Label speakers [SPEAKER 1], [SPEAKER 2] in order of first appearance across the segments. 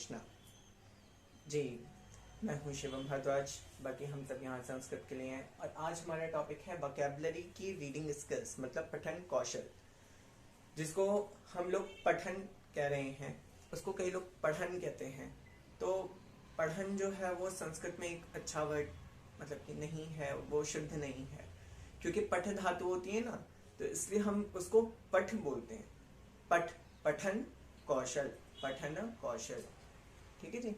[SPEAKER 1] कृष्णा। जी, मैं हूँ शिवम भारद्वाज। बाकी हम सब यहाँ संस्कृत के लिए हैं और आज हमारा टॉपिक है वोकैबुलरी की रीडिंग स्किल्स, मतलब पठन कौशल, जिसको हम लोग पठन कह रहे हैं, उसको कई लोग पढ़न कहते हैं। तो पढ़न जो है वो संस्कृत में एक अच्छा वर्ड मतलब कि नहीं है, वो शुद्ध नहीं है, क्योंकि पठ धातु होती है ना, तो इसलिए हम उसको पठ बोलते हैं। पठ, पठन कौशल, पठन कौशल। ठीक है जी,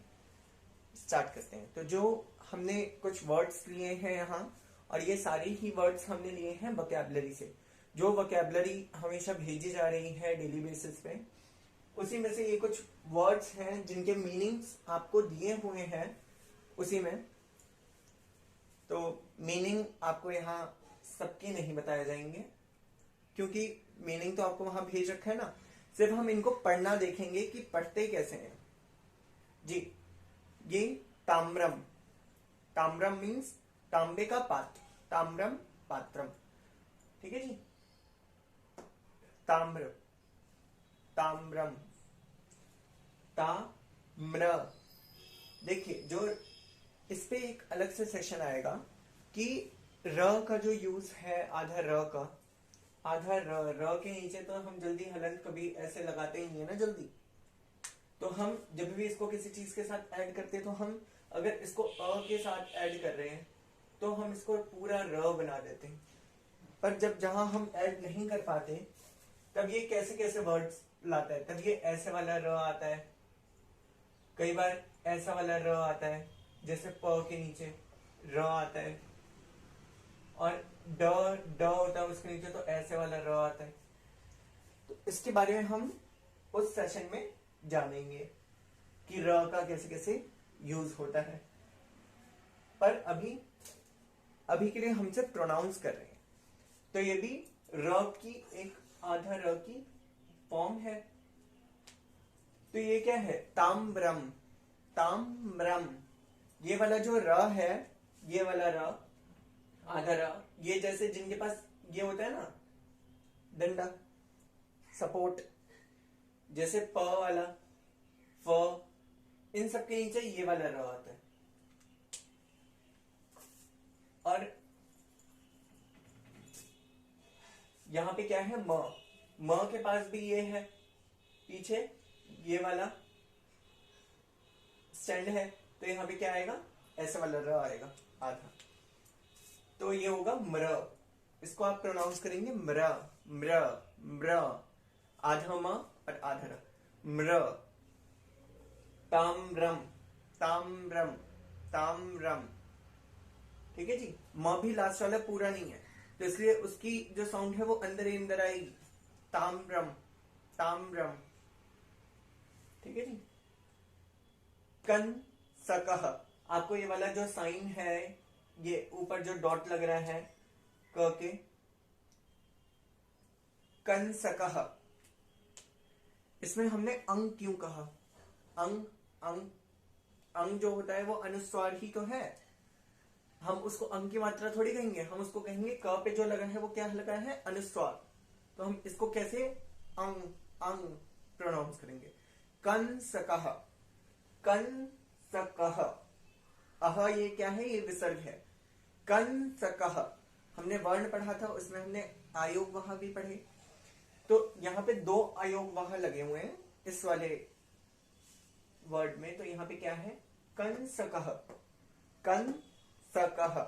[SPEAKER 1] स्टार्ट करते हैं। तो जो हमने कुछ वर्ड्स लिए हैं यहाँ, और ये सारे ही वर्ड्स हमने लिए हैं वोकैबुलरी से। जो वोकैबुलरी हमेशा भेजी जा रही है डेली बेसिस पे, उसी में से ये कुछ वर्ड्स हैं जिनके मीनिंग्स आपको दिए हुए हैं उसी में। तो मीनिंग आपको यहाँ सबके नहीं बताए जाएंगे, क्योंकि मीनिंग तो आपको वहां भेज रखा है ना, सिर्फ हम इनको पढ़ना देखेंगे कि पढ़ते कैसे हैं। जी, ये ताम्रम, ताम्रम मीन्स तांबे का पात्र, ताम्रम पात्रम। ठीक है जी, ताम्र, ताम्रम, ताम्र। देखिए, जो इस पे एक अलग से सेशन आएगा कि र का जो यूज है, आधा र का, आधा र के नीचे तो हम जल्दी हलंत कभी ऐसे लगाते ही नहीं है ना जल्दी। तो हम जब भी इसको किसी चीज के साथ ऐड करते हैं, तो हम अगर इसको अ के साथ ऐड कर रहे हैं तो हम इसको पूरा र बना देते हैं। पर जब जहां हम ऐड नहीं कर पाते, तब ये कैसे कैसे वर्ड्स लाता है। तब ये ऐसे वाला र आता है, कई बार ऐसा वाला र आता है, जैसे प के नीचे र आता है, और ड होता है उसके नीचे, तो ऐसे वाला र आता है। तो इसके बारे में हम उस सेशन में जानेंगे कि र का कैसे कैसे यूज होता है। पर अभी के लिए हम सिर्फ प्रोनाउंस कर रहे हैं। तो ये भी र की एक आधा र की फॉर्म है। तो ये क्या है, ताम्रम, ताम्रम। ये वाला जो र है, ये वाला र, आधा र, ये जैसे जिनके पास ये होता है ना डंडा, सपोर्ट, जैसे प वाला, फ, इन सब के नीचे ये वाला र आता है। और यहां पे क्या है, म के पास भी ये है, पीछे ये वाला स्टैंड है, तो यहां पे क्या आएगा, ऐसा वाला र आएगा आधा। तो ये होगा म्र। इसको आप प्रोनाउंस करेंगे म्र, म्र, म्र, आधा म और आधा र, म्र। ताम्रम, ताम्रम, ताम्रम। ठीक है जी, म भी लास्ट वाला पूरा नहीं है, तो इसलिए उसकी जो साउंड है वो अंदर ही अंदर आएगी, ताम्रम, ताम्रम। ठीक है जी, कन सकह। आपको ये वाला जो साइन है, ये ऊपर जो डॉट लग रहा है क के, कन सकह, इसमें हमने अंग क्यों कहा। अंग, अंग, अंग जो होता है वो अनुस्वार ही तो है। हम उसको अंग की मात्रा थोड़ी कहेंगे, हम उसको कहेंगे क पे जो लगा है वो क्या लगा है, अनुस्वार। तो हम इसको कैसे अंग, अंग प्रोनाउंस करेंगे। कन सकह, कन सकह। अह ये क्या है, ये विसर्ग है। कन सकह, हमने वर्ण पढ़ा था, उसमें हमने आयोग वहां भी पढ़े। तो यहाँ पे दो आयोग वहां लगे हुए हैं इस वाले वर्ड में। तो यहाँ पे क्या है, कन सकह, कन सकह।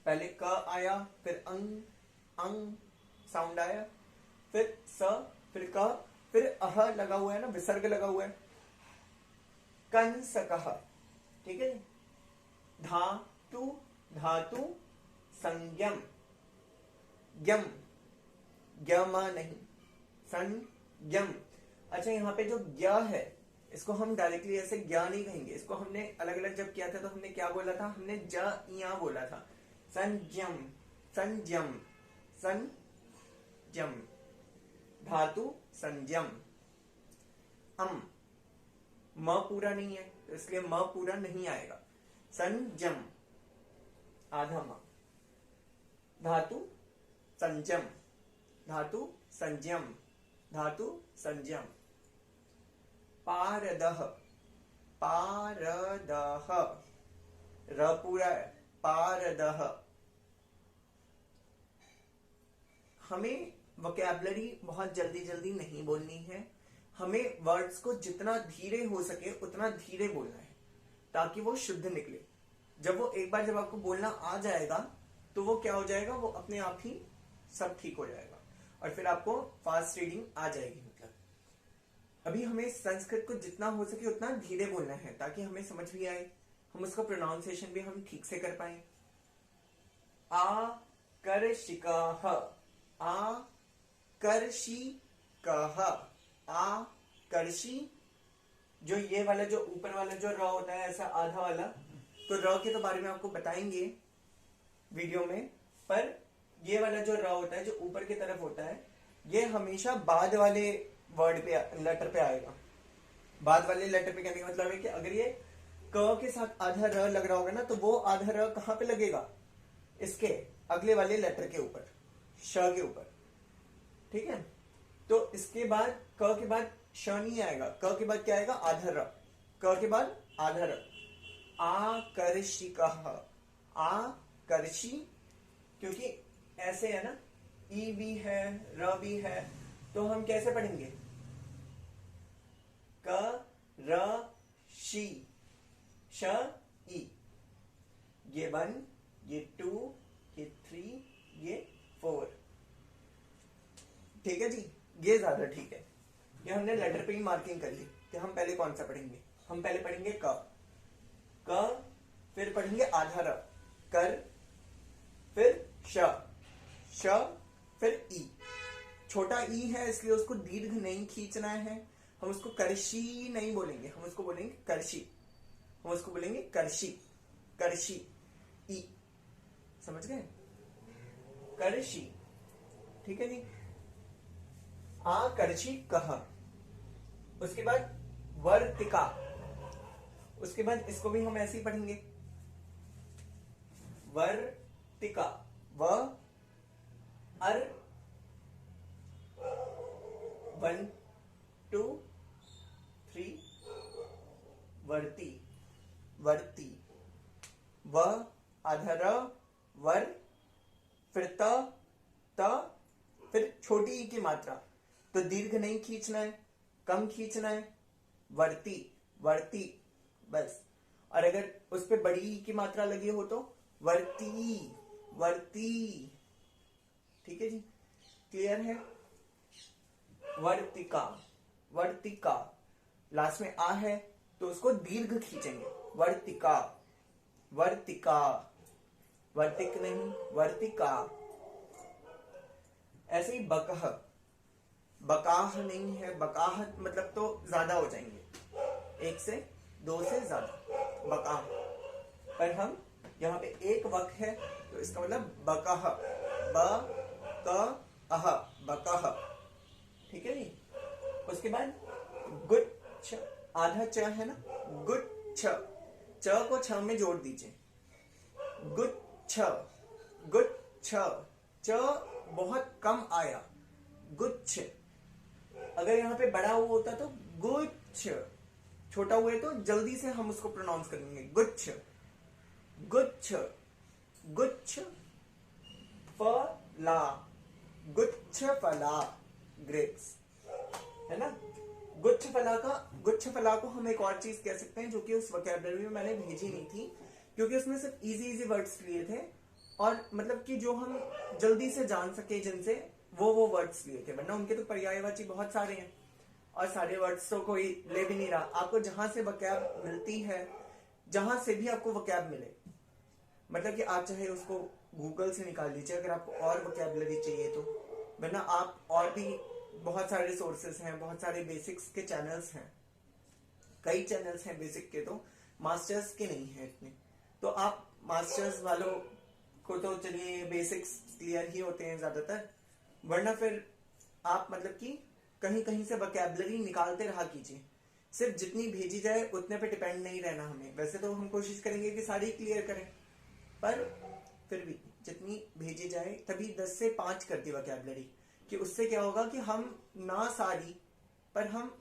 [SPEAKER 1] पहले क आया, फिर अंग, अंग साउंड आया, फिर स, फिर क, फिर अह लगा हुआ है ना, विसर्ग लगा हुआ है, कन सकह। ठीक है, धातु, धातु संयम, यम, यम नहीं, संयम। अच्छा, यहाँ पे जो य है, इसको हम डायरेक्टली ऐसे ज्ञा नहीं कहेंगे। इसको हमने अलग अलग जब किया था तो हमने क्या बोला था, हमने ज या बोला था, संयम, संयम, संयम, धातु संयम। अम, म पूरा नहीं है, तो इसलिए म पूरा नहीं आएगा, संयम, आधा म, धातु संयम, धातु संयम, धातु संयम। पारदह, पारदह, र पूरा है, पारदह। हमें वोकैबुलरी बहुत जल्दी जल्दी नहीं बोलनी है, हमें वर्ड्स को जितना धीरे हो सके उतना धीरे बोलना है ताकि वो शुद्ध निकले। जब आपको बोलना आ जाएगा तो वो क्या हो जाएगा, वो अपने आप ही सब ठीक हो जाएगा और फिर आपको फास्ट रीडिंग आ जाएगी। मतलब अभी हमें संस्कृत को जितना हो सके उतना धीरे बोलना है ताकि हमें समझ भी आए, हम उसका प्रोनाउंसिएशन भी हम ठीक से कर पाए। आकर्षिकः, आकर्षिकः, आकर्षी। जो ये वाला जो ऊपर वाला जो र होता है ऐसा आधा वाला, तो र के तो बारे में आपको बताएंगे वीडियो में, पर ये वाला जो र होता है जो ऊपर की तरफ होता है ये हमेशा बाद वाले वर्ड पे, लेटर पे आएगा। बाद वाले लेटर पे कहने का मतलब है कि अगर ये क के साथ आधा र लग रहा होगा ना तो वो आधा र कहां पे लगेगा, इसके अगले वाले लेटर के ऊपर, श के ऊपर। ठीक है, तो इसके बाद क के बाद श नहीं आएगा, क के बाद क्या आएगा, आधा र, क के बाद आधा र। आकर्षिकः, आकर्षी, क्योंकि ऐसे है ना, ई भी है र भी है, तो हम कैसे पढ़ेंगे, क र शी, श ई। ये 1, ये 2, ये 3, ये 4। ठीक है जी, ये ज्यादा ठीक है। ये हमने लेटर पे ही मार्किंग कर ली कि हम पहले कौन सा पढ़ेंगे। हम पहले पढ़ेंगे क, फिर पढ़ेंगे आधा र, कर, फिर श, फिर ई। छोटा ई है इसलिए उसको दीर्घ नहीं खींचना है, हम उसको करशी नहीं बोलेंगे, हम उसको बोलेंगे करशी, हम उसको बोलेंगे करशी, करशी, ई। समझ गए, करशी। ठीक है जी, आकर्षी कह। उसके बाद वर्तिका, उसके बाद इसको भी हम ऐसे ही पढ़ेंगे, वर्तिका, व अर 1 2 3, वर्ती, वर्ती, व आधा र, वर, फिर त, फिर छोटी ई की मात्रा, तो दीर्घ नहीं खींचना है, कम खींचना है, वर्ती, वर्ती, बस। और अगर उस पे बड़ी ई की मात्रा लगी हो तो वर्ती, वर्ती। ठीक है जी, क्लियर है। वर्तिका, वर्तिका, लास्ट में आ है तो उसको दीर्घ खींचेंगे, वर्तिका, वर्तिका, वर्तिक नहीं, वर्तिका। ऐसे ही बकह, बकाह नहीं है, बकाह मतलब तो ज्यादा हो जाएंगे, 1 से 2 से ज्यादा, बकाह। पर हम यहाँ पे एक वक है तो इसका मतलब बकह, ब क अह, बकह। ठीक है जी, उसके बाद गुच्छ, आधा च है ना, गुच्छ, च को छ में जोड़ दीजिए, गुच्छ, गुच्छ, च बहुत कम आया, गुच्छ। अगर यहाँ पे बड़ा हुआ होता तो गुच्छ, छोटा हुआ है तो जल्दी से हम उसको प्रोनाउंस करेंगे, गुच्छ, गुच्छ, गुच्छ फला, गुच्छ फला, ग्रेप्स, है ना। गुच्छ फला को हम एक और चीज कह सकते हैं जो कि उस वोकैबुलरी में मैंने भेजी नहीं थी, क्योंकि उसमें सिर्फ इजी वर्ड्स लिए थे और मतलब कि जो हम जल्दी से जान सके जिनसे, वो वर्ड्स लिए थे, वरना उनके तो पर्यायवाची बहुत सारे हैं और सारे वर्ड्स तो कोई ले भी नहीं रहा। आपको जहां से वोकैब मिलती है, जहां से भी आपको वोकैब मिले, मतलब कि आप चाहे उसको गूगल से निकाल लीजिए अगर आपको और वोकैबुलरी चाहिए तो, वरना आप और भी बहुत सारे सोर्सेस हैं, बहुत सारे बेसिक्स के चैनल्स हैं, कई चैनल्स हैं बेसिक के, तो मास्टर्स के नहीं है इतने। तो आप मास्टर्स वालों को तो चलिए बेसिक्स क्लियर ही होते हैं ज्यादातर, वरना फिर आप मतलब कि कहीं कहीं से वोकैबुलरी निकालते रहा कीजिए। सिर्फ जितनी भेजी जाए उतने पे डिपेंड नहीं रहना हमें। वैसे तो हम कोशिश करेंगे कि सारी क्लियर करें, पर फिर भी जितनी भेजी जाए, तभी 10 से 5 कर दी वोकैबुलरी, कि उससे क्या होगा कि हम ना सारी पर हम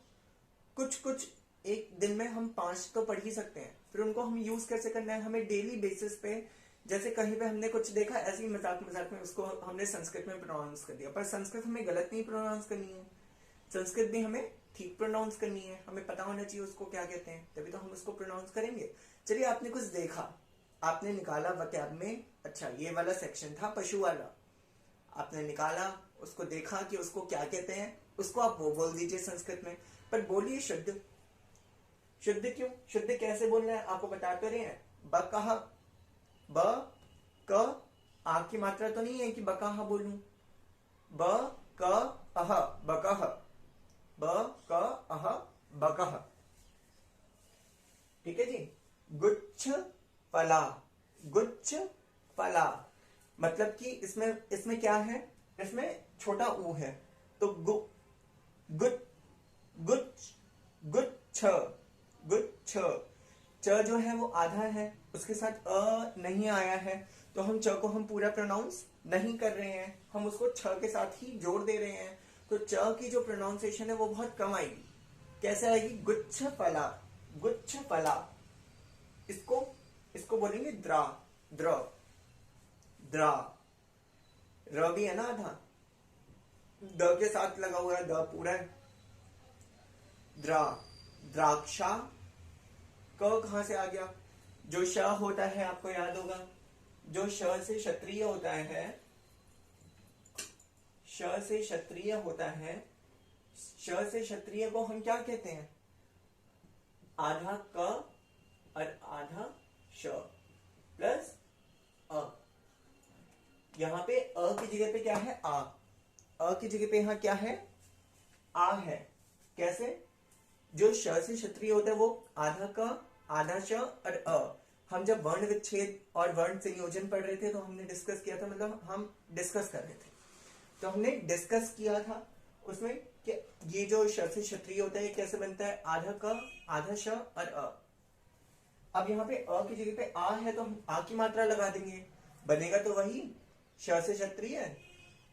[SPEAKER 1] कुछ कुछ एक दिन में हम 5 तो पढ़ ही सकते हैं। फिर उनको हम यूज कैसे करना है, हमें डेली बेसिस पे, जैसे कहीं पे हमने कुछ देखा ऐसे ही मजाक मजाक में उसको हमने संस्कृत में प्रोनाउंस कर दिया, पर संस्कृत हमें गलत नहीं प्रोनाउंस करनी है, संस्कृत भी हमें ठीक प्रोनाउंस करनी है, हमें पता होना चाहिए उसको क्या कहते हैं, तभी तो हम उसको प्रोनाउंस करेंगे। चलिए आपने कुछ देखा, आपने निकाला वकैब में, अच्छा ये वाला सेक्शन था पशु वाला, आपने निकाला, उसको देखा कि उसको क्या कहते हैं, उसको आप वो बोल दीजिए संस्कृत में, पर बोलिए शुद्ध। शुद्ध क्यों, शुद्ध कैसे बोलना है आपको बता तो रहे हैं। बकह, ब क, आ की मात्रा तो नहीं है कि बकह बोलूं, ब क अह बकह, ब क अह बकह, ठीक है जी। गुच्छ फला, गुच्छ फला, मतलब कि इसमें क्या है, इसमें छोटा ऊ है, तो गु गुच्छ गुच्छ गुच्छ गुच्छ, च जो है वो आधा है, उसके साथ अ नहीं आया है, तो हम च को हम पूरा प्रोनाउंस नहीं कर रहे हैं, हम उसको छ के साथ ही जोड़ दे रहे हैं, तो च की जो प्रोनाउंसिएशन है वो बहुत कम आएगी। कैसे आएगी, गुच्छ फला, गुच्छ फला। इसको इसको बोलेंगे द्रा, द्र, द्रा, र भी है ना आधा, द के साथ लगा हुआ है, द पूरा है, द्रा, द्राक्षा, क कहां से आ गया, जो श होता है आपको याद होगा, जो श से क्षत्रिय होता है, श से क्षत्रिय होता है, श से क्षत्रिय को हम क्या कहते हैं, आधा क और आधा श प्लस अ। यहां पे अ की जगह पे क्या है, आ, अ की जगह पे यहां क्या है, आ है। कैसे, जो श से क्षत्रिय होता है वो आधा क, आधा श और अ। हम जब वर्ण विच्छेद और वर्ण संयोजन पढ़ रहे थे तो हमने डिस्कस किया था, मतलब हम डिस्कस कर रहे थे, तो हमने डिस्कस किया था उसमें कि ये जो श से क्षत्रिय होता है कैसे बनता है, आधा क, आधा श और अ। अब यहाँ पे अ की जगह पे आ है तो हम आ की मात्रा लगा देंगे, बनेगा तो वही श से क्षत्रिय,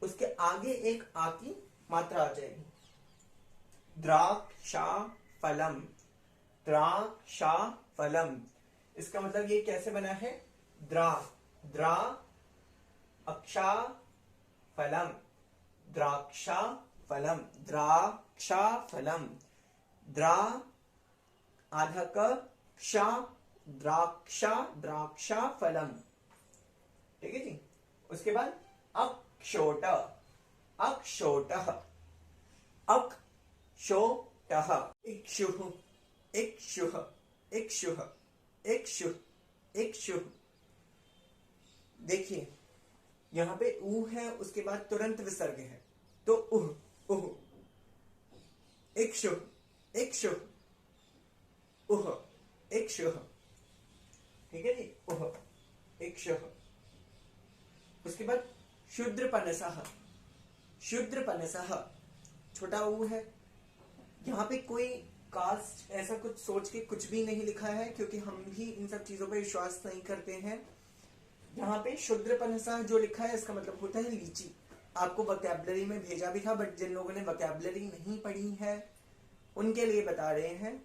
[SPEAKER 1] उसके आगे एक आ की मात्रा आ जाएगी, द्राक्षा फलम, द्राक्षा फलम। इसका मतलब ये कैसे बना है, द्रा, द्रा अक्षा फलम, द्राक्षा फलम, द्राक्षा फलम, द्रा आधा क,क्षा, द्राक्षा, द्राक्षा फलम, ठीक है जी। उसके बाद अक्षोट, अक्षोटः, अक्षोटः, इक्षुः, इक्षुः, इक्षुः, इक्षुः, इक्षुः। देखिए यहां पे ऊ है, उसके बाद तुरंत विसर्ग है, तो उह, उह, इक्षुः, इक्षुः, उह, इक्षुः, ठीक है जी, उह, इक्षुः। उसके बाद शूद्रपनसः, शूद्रपनसः, छोटा ऊ है, यहाँ पे कोई कास्ट ऐसा कुछ सोच के कुछ भी नहीं लिखा है, क्योंकि हम भी इन सब चीजों पे विश्वास नहीं करते हैं। यहाँ पे शूद्रपनसः जो लिखा है इसका मतलब होता है लीची। आपको वोकैबुलरी में भेजा भी था, बट जिन लोगों ने वोकैबुलरी नहीं पढ़ी है उनके लिए बता रहे हैं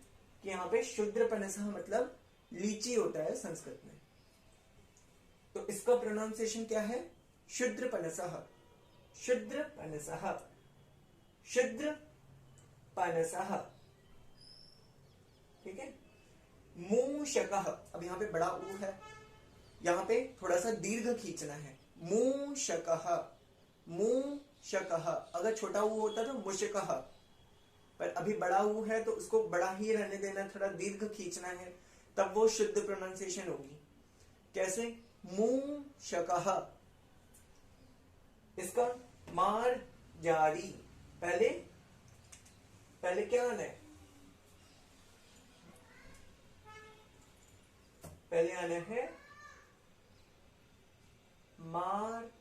[SPEAKER 1] कि यहाँ पे शूद्रपनसः मतलब लीची होता है संस्कृत में, तो इसका प्रोनाउंसिएशन क्या है, शूद्रपनसः, शूद्रपनसः, शूद्रपनसः, ठीक है। मूषकः, अब यहाँ पे बड़ा ऊ है, यहाँ पे थोड़ा सा दीर्घ खींचना है, मूषकः, मूषकः। अगर छोटा ऊ होता तो मुषकः, पर अभी बड़ा ऊ है तो उसको बड़ा ही रहने देना, थोड़ा दीर्घ खींचना है, तब वो शुद्ध प्रोनाउंसिएशन होगी। कैसे, मूषकः। इसका मार जारी, पहले पहले क्या आना है, पहले आना है मार,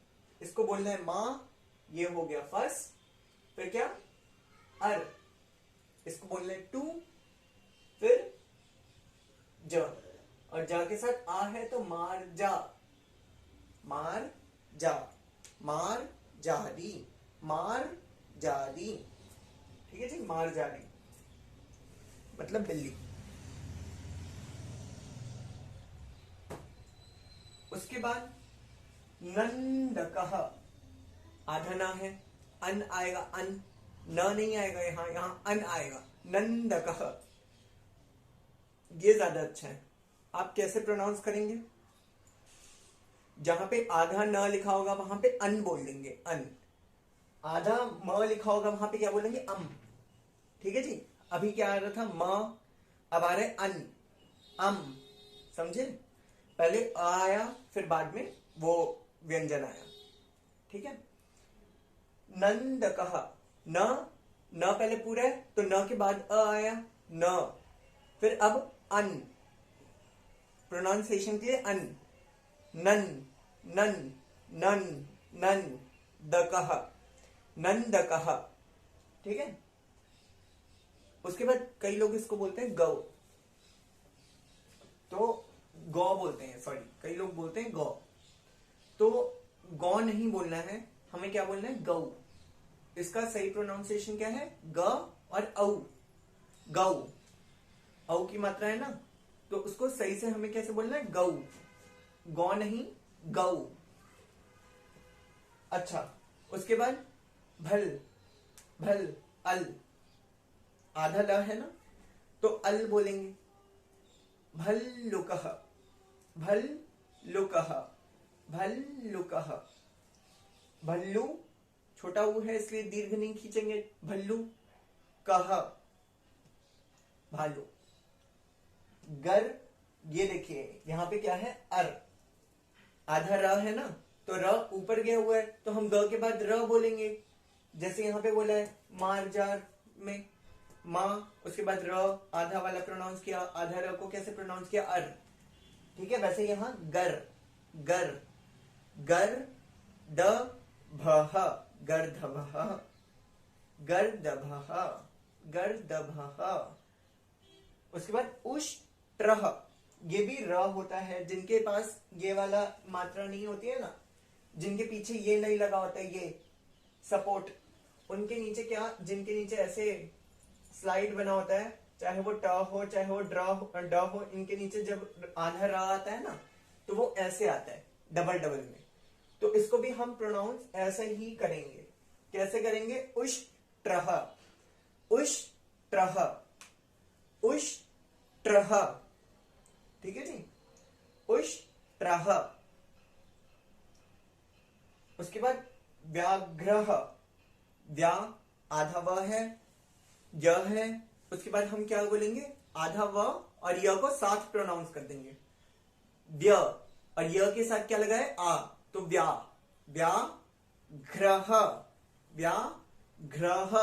[SPEAKER 1] इसको बोलना है मां, ये हो गया फर्स्ट, फिर क्या अर, इसको बोलना है टू, फिर ज, और जा के साथ आ है तो मार जा, मार जा, मार जारी, मार जारी, ठीक है जी, मार जारी। मतलब बिल्ली। उसके बाद नंदकः, आधा ना है, अन आएगा, अन, न नहीं आएगा, यहां अन आएगा, नंदकः। ये ज्यादा अच्छा है। आप कैसे प्रोनाउंस करेंगे? जहां पे आधा न लिखा होगा वहां पे अन बोल देंगे, अन। आधा म लिखा होगा वहां पे क्या बोलेंगे? अम। ठीक है जी। अभी क्या आ रहा था? म, अब आ रहा है अन, अम। समझे? पहले अ आया, फिर बाद में वो व्यंजन आया। ठीक है। नंदकः, न, न पहले पूरा है तो न के बाद अ आया, न, फिर अब अन, प्रोनाउंसिएशन के लिए अन, नन, नन, नन, नन, दकः, नंदकः। ठीक है। उसके बाद कई लोग इसको बोलते हैं गौ, तो गौ बोलते हैं, सॉरी, कई लोग बोलते हैं गौ, तो गौ नहीं बोलना है, हमें क्या बोलना है? गौ। इसका सही प्रोनाउंसिएशन क्या है? ग और औ, गौ। औ की मात्रा है ना, तो उसको सही से हमें कैसे बोलना है? गौ, गौ नहीं, गौ। अच्छा, उसके बाद भल, भल, अल, आधा ल है ना, तो अल बोलेंगे। भल्लुकः, भल्लुकः, भल्लुकः। भल्लू छोटा ऊ है इसलिए दीर्घ नहीं खींचेंगे, भल्लू, कह, भालू। गर, ये देखिए यहां पे क्या है? अर, आधा र है ना, तो र ऊपर गया हुआ है तो हम ग के बाद र बोलेंगे। जैसे यहां पे बोला है मार जार में, माँ, उसके बाद र, आधा वाला प्रोनाउंस किया, आधा र को कैसे प्रोनाउंस किया? अर। ठीक है। वैसे यहां गर, गर, गर, द, भह, गर्दभः, गर्दभः, गर्दभः। उसके बाद उष्ट्रः, ये भी र होता है, जिनके पास ये वाला मात्रा नहीं होती है ना, जिनके पीछे ये नहीं लगा होता है, ये सपोर्ट, उनके नीचे क्या, जिनके नीचे ऐसे स्लाइड बना होता है, चाहे वो ट हो चाहे वो ड हो, इनके नीचे जब आधा र आता है ना, तो वो ऐसे आता है डबल डबल में, तो इसको भी हम प्रोनाउंस ऐसे ही करेंगे। कैसे करेंगे? उष्ट्रः, उष्ट्रः, उष्ट्रः। ठीक है जी, उष्ट्रः। उसके बाद व्याघ्रः, व्या, आधा व है, य है, उसके बाद हम क्या बोलेंगे? आधा व और य को साथ प्रोनाउंस कर देंगे, व्य, और य के साथ क्या लगा है? आ, तो व्या, व्याघ्रः, व्याघ्रः,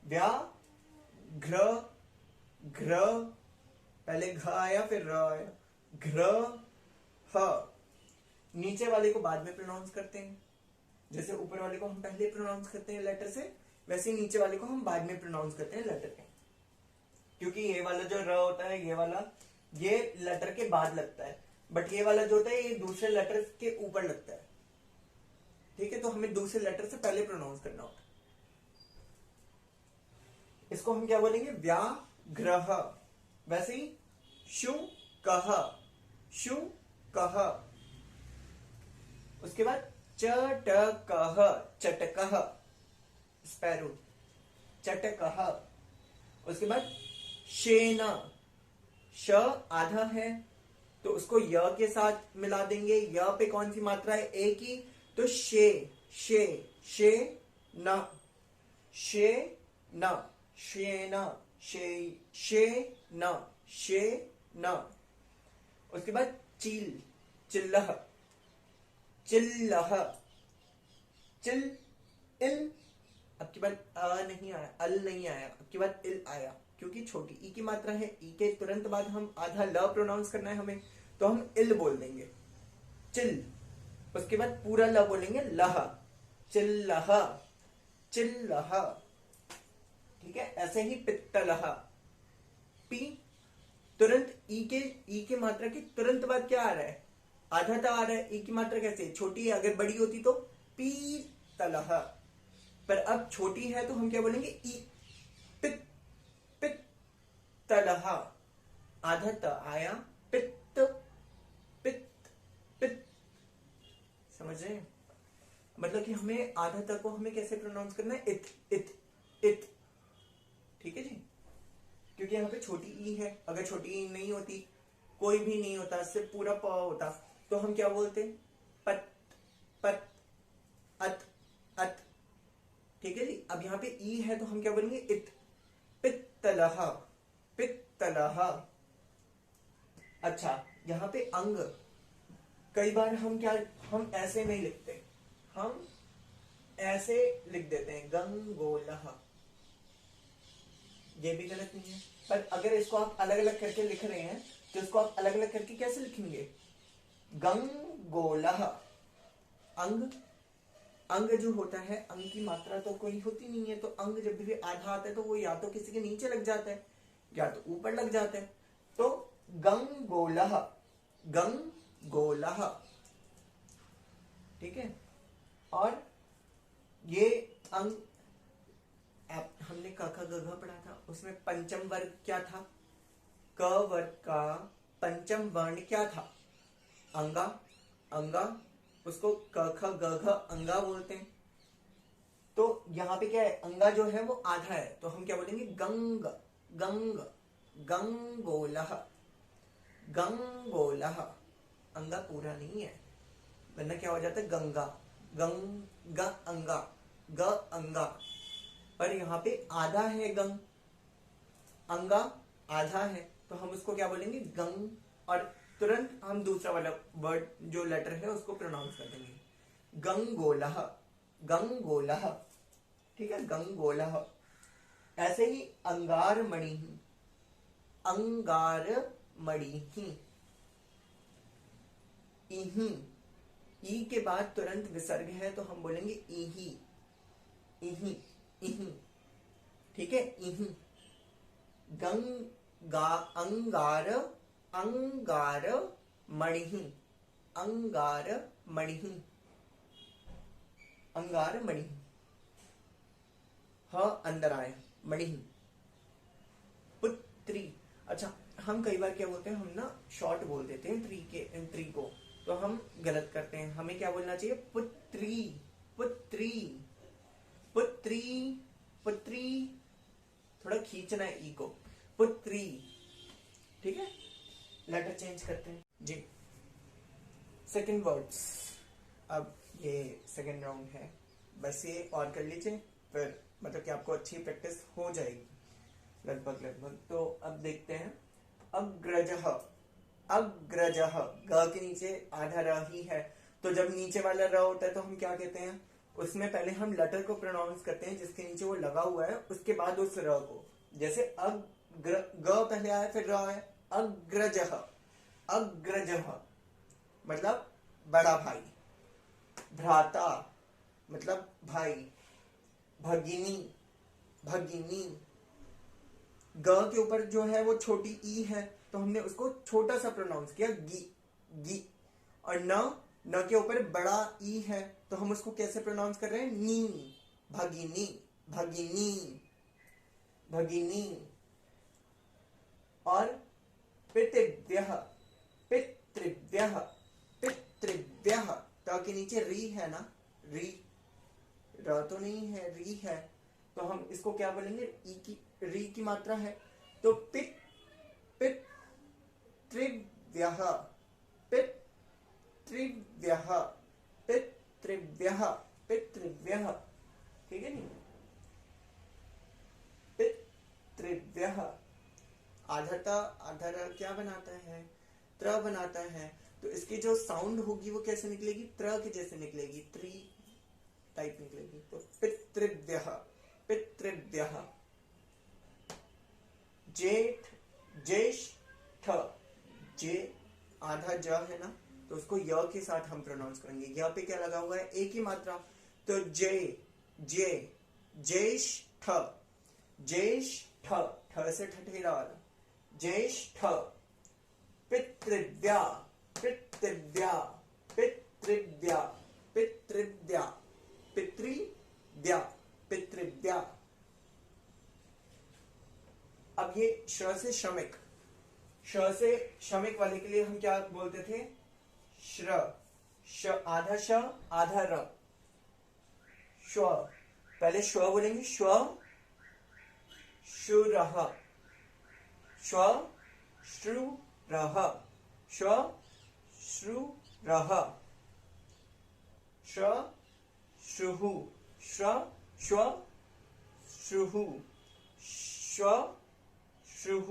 [SPEAKER 1] व्याघ्र, घ्र, पहले घ आया फिर र आया, घ्र, ह। नीचे वाले को बाद में प्रोनाउंस करते हैं, जैसे ऊपर वाले को हम पहले प्रोनाउंस करते हैं लेटर से, वैसे नीचे वाले को हम बाद में प्रोनाउंस करते हैं लेटर के। क्योंकि ये वाला जो र होता है, ये वाला, ये लेटर के बाद लगता है, बट ये वाला जो होता है ये दूसरे लेटर के ऊपर लगता है। ठीक है, तो हमें दूसरे लेटर से पहले प्रोनाउंस करना होता है। इसको हम क्या बोलेंगे? व्याघ्रः। वैसे ही शुकः, शुकः। उसके बाद चटकः, चटकः, स्पैरो, चटकः। उसके बाद शेन, श आधा है तो उसको य के साथ मिला देंगे, य पे कौन सी मात्रा है? ए की, तो शे, शे, शे न, शे न, शे न, शे, शे न, शे न। उसके बाद चील, चिल्लह, चिल्लह, चिल, इल। अब की बात अ नहीं आया, अल नहीं आया, अब की बात इल आया, क्योंकि छोटी ई की मात्रा है, ई के तुरंत बाद हम आधा ल प्रोनाउंस करना है हमें, तो हम इल बोल देंगे, चिल। उसके बाद पूरा ल बोलेंगे, लह, चिल्लह, चिल्लह। ठीक है, ऐसे ही पित्तलह, पी, तुरंत ई के मात्रा के तुरंत बाद क्या आ रहा है? आधा ता आ रहा है। ई की मात्रा कैसे? छोटी है, अगर बड़ी होती तो पीतलह, पर अब छोटी है तो हम क्या बोलेंगे? ई, पित, पित्तलः, आधा त आया, पित्त पित्त पित्त, समझ रहे हैं? मतलब कि हमें आधा त को हमें कैसे प्रोनाउंस करना है, इत इत इत, ठीक है जी। क्योंकि यहाँ पे छोटी ई है, अगर छोटी ई नहीं होती, कोई भी नहीं होता, सिर्फ पूरा प होता, तो हम क्या बोलते, पत पत अत अत, ठीक है जी। अब यहाँ पे ई है तो हम क्या बोलेंगे, इत, पित्तलः पित्तलः। अच्छा, यहाँ पे अंग, कई बार हम क्या, हम ऐसे नहीं लिखते, हम ऐसे लिख देते हैं, गंगोलः, ये भी गलत नहीं है। पर अगर इसको आप अलग अलग करके लिख रहे हैं तो इसको आप अलग अलग करके कैसे लिखेंगे, गंगोलः। अंग, अंग जो होता है, अंग की मात्रा तो कोई होती नहीं है, तो अंग जब भी आधा आता है तो वो या तो किसी के नीचे लग जाता है या तो ऊपर लग जाता है, तो गंगोलः गंगोलः, ठीक है। और ये अंग, हमने क ख ग घ पढ़ा था, उसमें पंचम वर्ग क्या था, क वर्ग का पंचम वर्ण क्या था, अंगा, अंगा, उसको क ख ग घ अंगा बोलते हैं। तो यहाँ पे क्या है, अंगा जो है वो आधा है, तो हम क्या बोलेंगे, गंग गंग गंगोलः गंगोलः। अंगा पूरा नहीं है, वरना क्या हो जाता है, गंगा गंग अंगा ग अंगा, पर यहाँ पे आधा है गंग, अंगा आधा है, तो हम उसको क्या बोलेंगे, गंग, और तुरंत हम दूसरा वाला वर्ड जो लेटर है उसको प्रोनाउंस कर देंगे, गंगोलः गंगोलः, ठीक है, गंगोलः। ऐसे ही अंगार मणि, अंगार मणि, इही, ई के बाद तुरंत विसर्ग है तो हम बोलेंगे इही इही इही, ठीक है, इही। गंगा अंगार अंगार मणि, अंगार मणि, अंगार मणि, ह अंदर आया, मणि, पुत्री। अच्छा, हम कई बार क्या बोलते हैं, हम ना शॉर्ट बोल देते हैं त्री को, तो हम गलत करते हैं, हमें क्या बोलना चाहिए, पुत्री पुत्री पुत्री पुत्री, थोड़ा खींचना है ई को, पुत्री, ठीक है। लेटर चेंज करते हैं जी। सेकंड वर्ड्स, अब ये सेकंड राउंड है, बस ये और कर लीजिए, फिर मतलब कि आपको अच्छी प्रैक्टिस हो जाएगी लगभग लगभग। तो अब देखते हैं, अग्रजः, अग्रजः, ग के नीचे आधा र ही है, तो जब नीचे वाला र होता है तो हम क्या कहते हैं, उसमें पहले हम लेटर को प्रोनाउंस करते हैं जिसके नीचे वो लगा हुआ है, उसके बाद उस र को, जैसे अग्र, ग पहले आया फिर र है, अग्रजः, अग्रजः मतलब बड़ा भाई, भ्राता मतलब भाई, भगिनी, भगिनी, ग के ऊपर जो है वो छोटी ई है, तो हमने उसको छोटा सा प्रोनाउंस किया, गी गी, और न के ऊपर बड़ा ई है, तो हम उसको कैसे प्रोनाउंस कर रहे हैं, नी, भगिनी भगिनी भगिनी। और पितृव्यः, पितृव्यः पितृव्यः, त के नीचे री है ना, री, र तो नहीं है, री है, तो हम इसको क्या बोलेंगे, ई की, री की मात्रा है, तो पित पितृव्यः, पितृव्यः पितृव्यः पितृव्यः, ठीक है नी, पितृव्यः। आधा क्या बनाता है, त्र बनाता है, तो इसकी जो साउंड होगी वो कैसे निकलेगी, त्र के जैसे निकलेगी, त्री टाइप निकलेगी, तो पितृव्यः पितृव्यः। जेठ, ज्येष्ठ, जे आधा ज है ना, तो उसको य के साथ हम प्रोनाउंस करेंगे, य पे क्या लगा हुआ है, एक ही मात्रा, तो जे जे ज्येष्ठ, ज्येष्ठ, ठ से ठठेरा वाला, ज्येष्ठ। पितृव्या, पितृव्या पितृव्या पितृव्या पितृव्या पितृव्या। अब ये श से श्रमिक, श से श्रमिक वाले के लिए हम क्या बोलते थे? श्र, आधा श आधा र, श्व, पहले श्व बोलेंगे, श्व शुरः, श्व श्रुरः, श्व श्रुरः, श्र श्रुः, श्र श्व श्रुः, श्व श्रुः।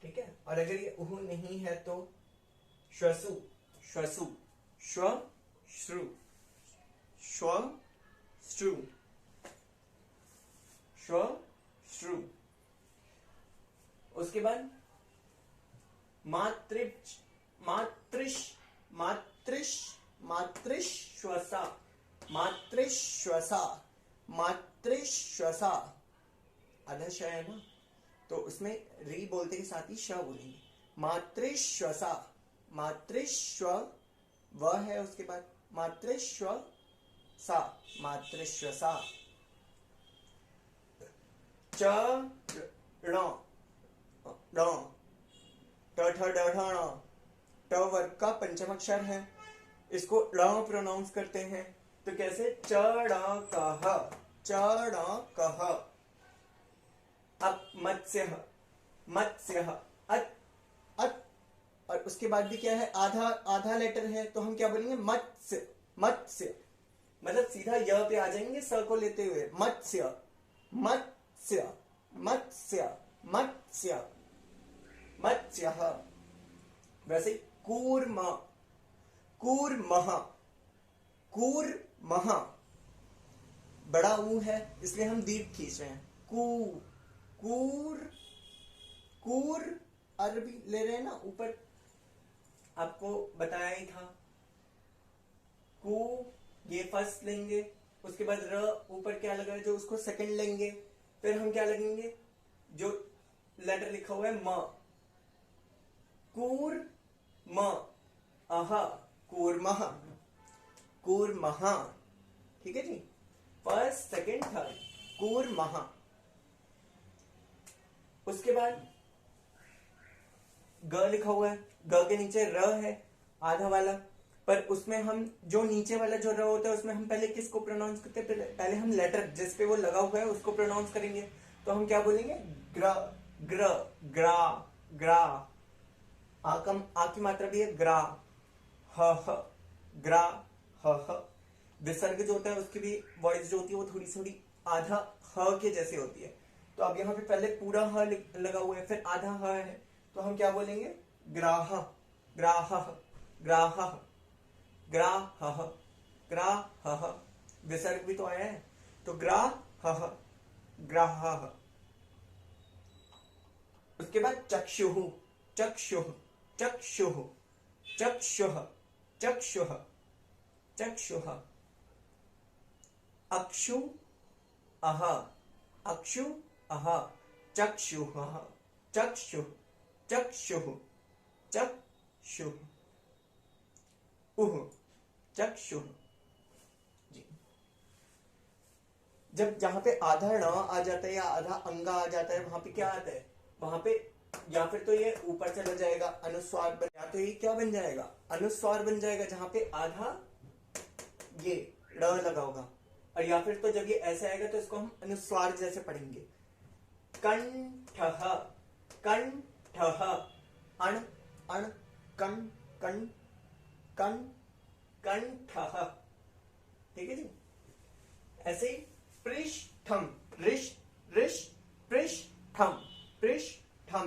[SPEAKER 1] ठीक है। और अगर ये उहु नहीं है तो श्वसु, श्वसु, श्व श्रु, श्व श्रु, श्व श्रु। उसके बाद मातृच, मातृश, मातृश, मातृश्वसा, मातृश्वसा, मातृश्वसा। आधा श है ना, तो उसमें री बोलते के साथ ही श बोलेंगे। मातृश्वसा, मातृश्व व है उसके बाद, मातृश्व सा, मातृश्वसा। च ण, ट ठ ड ढ ण, ट वर्ग का पंचम अक्षर है, इसको ड़ प्रोनाउंस करते हैं। तो कैसे? चड़कः, चड़कः। अब मत्स्य, मत्स्य, अत, अत। और उसके बाद भी क्या है? आधा आधा लेटर है, तो हम क्या बोलेंगे? मत्स्य, मत्स्य। मतलब सीधा य पे आ जाएंगे स को लेते हुए, मत्स्य, मत्स्य, मत्स्य, मत्स्य, मत्स्यः। वैसे कूर्म, कूर्मः, कूर्मः। बड़ा ऊ है इसलिए हम दीर्घ खींच रहे हैं। कूर, कूर अरबी ले रहे हैं ना, ऊपर आपको बताया ही था। कू ये फर्स्ट लेंगे, उसके बाद र ऊपर क्या लगा है जो उसको सेकंड लेंगे, फिर हम क्या लगेंगे? जो लेटर लिखा हुआ है म, कूर म, अह, कूर्मः, कूर्मः। ठीक है जी, फर्स्ट सेकंड थर्ड, कूर्मः। उसके बाद ग लिखा हुआ है, ग के नीचे र है आधा वाला, पर उसमें हम जो नीचे वाला जो र होता है उसमें हम पहले किसको प्रोनाउंस करते हैं? पहले हम लेटर जिस पे वो लगा हुआ है उसको प्रोनाउंस करेंगे। तो हम क्या बोलेंगे? ग्र, ग्र, ग्रा, ग्रा। आ की मात्रा भी है ग्रा, ह, ग्रा, ह। विसर्ग जो होता है उसकी भी वॉइस जो होती है वो थोड़ी थोड़ी आधा ह के जैसे होती है। तो अब यहाँ पे पहले पूरा ह लगा हुआ है, फिर आधा ह है, तो हम क्या बोलेंगे? ग्राह, ग्राह, ग्राह, ग्राह, ग्राह। विसर्ग भी तो आया है, तो ग्राह, ग्राह। उसके बाद चक्षुः, चक्षुः, चक्षुः, चक्षुः, चक्षुः, चक्षुः। अक्षु अह, अक्षु अह, चक्षुः, चक्षुः, चक्षुः, चक्षुः, उह, चक्षुः। जी, जब जहां पे आधा ण आ जाता है या आधा अंगा आ जाता है, वहां पे क्या आता है? वहां पे या फिर तो ये ऊपर चला जाएगा अनुस्वार बन, या तो ये क्या बन जाएगा? अनुस्वार बन जाएगा, जहां पे आधा ये ड़ लगा होगा। और या फिर तो जब ये ऐसे आएगा तो इसको हम अनुस्वार जैसे पढ़ेंगे। कंठः, कंठः, अण, अण, कण, कण, कण, कंठः। ठीक है जी। ऐसे ही पृष्ठम, रिश, रिश, पृष्ठम, पृष्ठम।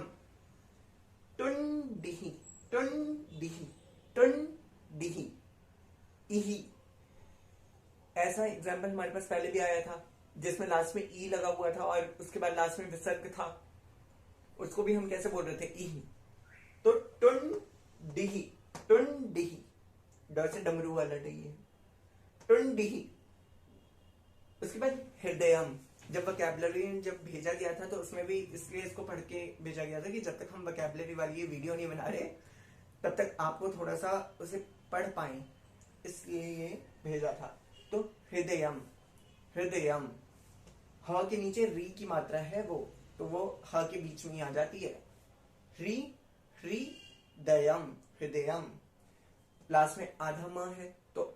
[SPEAKER 1] टुंडिः, टुंडिः, टुंडिः, इहि। ऐसा एग्जाम्पल हमारे पास पहले भी आया था जिसमें लास्ट में ई लगा हुआ था और उसके बाद लास्ट में विसर्ग था, उसको भी हम कैसे बोल रहे थे? इही। तो टुंडिः, टुंडिः, ड से डमरू वाला डी है, टुंडिः। उसके बाद हृदयम। जब वोकैबुलरी जब भेजा गया था तो उसमें भी इसलिए इसको पढ़ के भेजा गया था कि जब तक हम वोकैबुलरी वाली ये वीडियो नहीं बना रहे तब तक आपको थोड़ा सा उसे पढ़ पाए, इसलिए ये भेजा था। तो हृदयम, हृदयम, ह के नीचे री की मात्रा है वो, तो वो ह के बीच में ही आ जाती है। ह्री हृदयम, हृदयम। लास्ट में आधा म है तो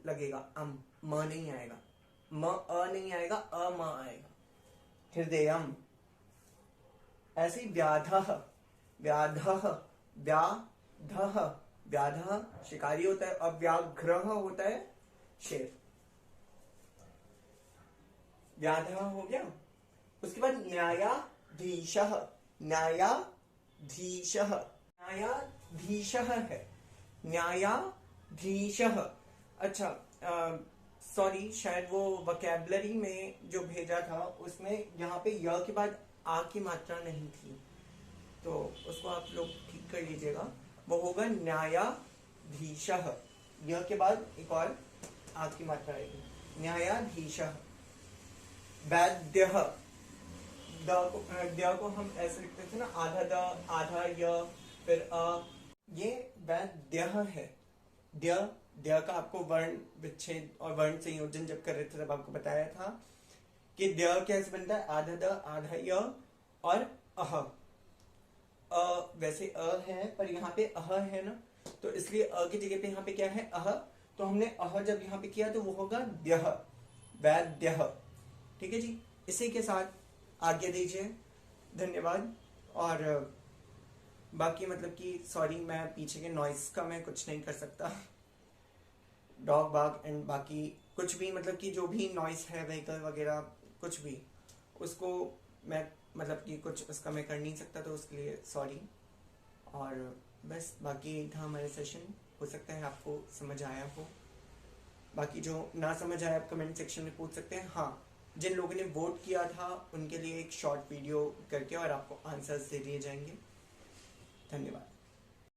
[SPEAKER 1] लगेगा, म नहीं आएगा, नहीं आएगा, म आएगा, हृदयम। ऐसे ही व्याधः, व्याधः, व्याधः, व्याधः शिकारी होता है, और व्याघ्रः होता है शेर। व्याधः हो गया। उसके बाद न्यायाधीशः, न्यायाधीशः, न्यायाधीशः है, न्यायाधीशः। अच्छा, सॉरी, शायद वो वोकैबुलरी में जो भेजा था उसमें यहाँ पे य के बाद आ की मात्रा नहीं थी, तो उसको आप लोग ठीक कर लीजिएगा। वो होगा न्यायाधीशः, य के बाद एक और आ की मात्रा आएगी, न्यायाधीशः। वैद्यः, द को हम ऐसे लिखते थे ना, आधा द आधा य फिर अ, ये वैद्यः है। द्य का आपको वर्ण विच्छेद और वर्ण संयोजन जब कर रहे थे तब आपको बताया था कि द्य कैसे बनता है, आधा द आधा य और अह। वैसे अ है पर यहाँ पे अह है ना, तो इसलिए अ की जगह पे यहाँ पे क्या है, अह। तो हमने अह जब यहाँ पे किया तो वो होगा द्यः, वैद्यः। ठीक है जी, इसी के साथ आज्ञा दीजिए, धन्यवाद। और बाकी मतलब कि सॉरी, मैं पीछे के नॉइस का मैं कुछ नहीं कर सकता, डॉग बाग एंड बाकी कुछ भी, मतलब कि जो भी नॉइस है व्हीकल वगैरह कुछ भी, उसको मैं मतलब कि कुछ उसका मैं कर नहीं सकता, तो उसके लिए सॉरी। और बस बाकी था हमारे सेशन, हो सकता है आपको समझ आया हो। बाकी जो ना समझ आया आप कमेंट सेक्शन में पूछ सकते हैं। हाँ, जिन लोगों ने वोट किया था उनके लिए एक शॉर्ट वीडियो करके और आपको आंसर्स दे दिए जाएंगे। धन्यवाद।